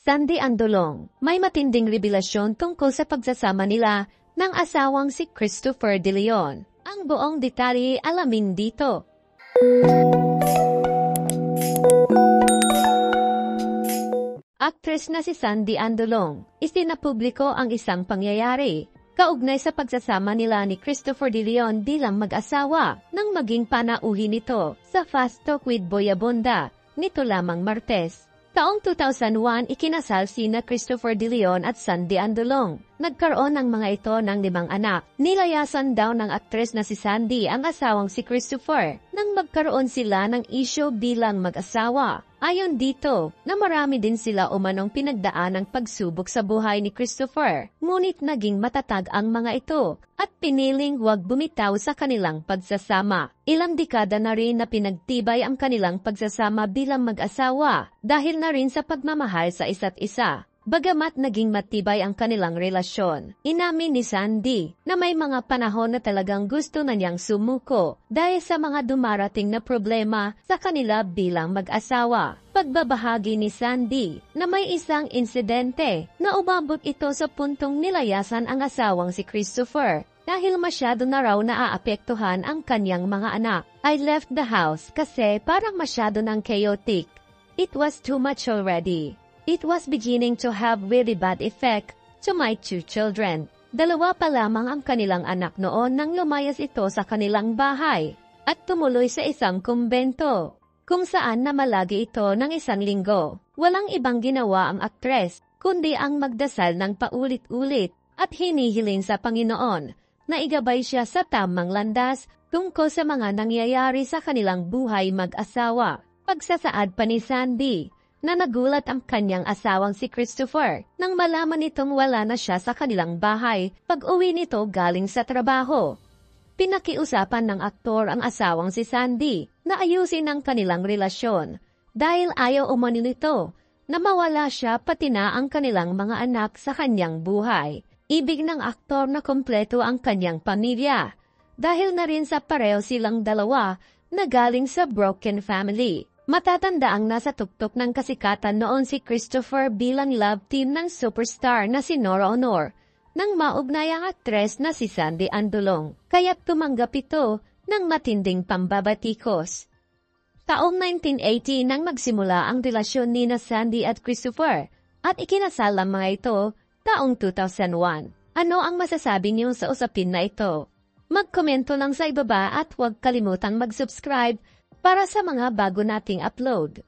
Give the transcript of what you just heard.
Sandy Andolong, may matinding revelasyon tungkol sa pagsasama nila ng asawang si Christopher De Leon. Ang buong detalye alamin dito. Actress na si Sandy Andolong, isinapubliko ang isang pangyayari kaugnay sa pagsasama nila ni Christopher De Leon bilang mag-asawa nang maging panauhin nito sa Fast Talk with Boy Abunda nito lamang Martes. Taong 2001, ikinasal sina Christopher De Leon at Sandy Andolong. Nagkaroon ng mga ito ng 5 anak. Nilayasan daw ng aktres na si Sandy ang asawang si Christopher nang magkaroon sila ng isyu bilang mag-asawa. Ayon dito, na marami din sila umanong pinagdaan ng pagsubok sa buhay ni Christopher, ngunit naging matatag ang mga ito at piniling huwag bumitaw sa kanilang pagsasama. Ilang dekada na rin na pinagtibay ang kanilang pagsasama bilang mag-asawa dahil na rin sa pagmamahal sa isa't isa. Bagamat naging matibay ang kanilang relasyon, inamin ni Sandy na may mga panahon na talagang gusto na niyang sumuko dahil sa mga dumarating na problema sa kanila bilang mag-asawa. Pagbabahagi ni Sandy na may isang insidente na umabot ito sa puntong nilayasan ang asawang si Christopher dahil masyado na raw naaapektuhan ang kanyang mga anak. I left the house kasi parang masyado ng chaotic. It was too much already. It was beginning to have really bad effect to my 2 children. 2 pa lamang ang kanilang anak noon nang lumayas ito sa kanilang bahay at tumuloy sa isang kumbento, kung saan namalagi ito ng 1 linggo. Walang ibang ginawa ang aktres, kundi ang magdasal ng paulit-ulit at hinihiling sa Panginoon na igabay siya sa tamang landas tungkol sa mga nangyayari sa kanilang buhay mag-asawa. Pagsasaad pa ni Sandy, na nagulat ang kanyang asawang si Christopher nang malaman nitong wala na siya sa kanilang bahay pag-uwi nito galing sa trabaho. Pinakiusapan ng aktor ang asawang si Sandy na ayusin ang kanilang relasyon dahil ayaw umano nito na mawala siya pati na ang kanilang mga anak sa kanyang buhay. Ibig ng aktor na kompleto ang kanyang pamilya dahil na rin sa pareho silang dalawa na galing sa broken family. Matatanda ang nasa tuktok ng kasikatan noon si Christopher bilang love team ng superstar na si Nora Honor nang maugnay ang aktres na si Sandy Andolong, kaya't tumanggap ito ng matinding pambabatikos. Taong 1980 nang magsimula ang relasyon ni na Sandy at Christopher at ikinasal ang mga ito taong 2001. Ano ang masasabi niyo sa usapin na ito? Magkomento lang sa ibaba at huwag kalimutang mag-subscribe para sa mga bago nating upload.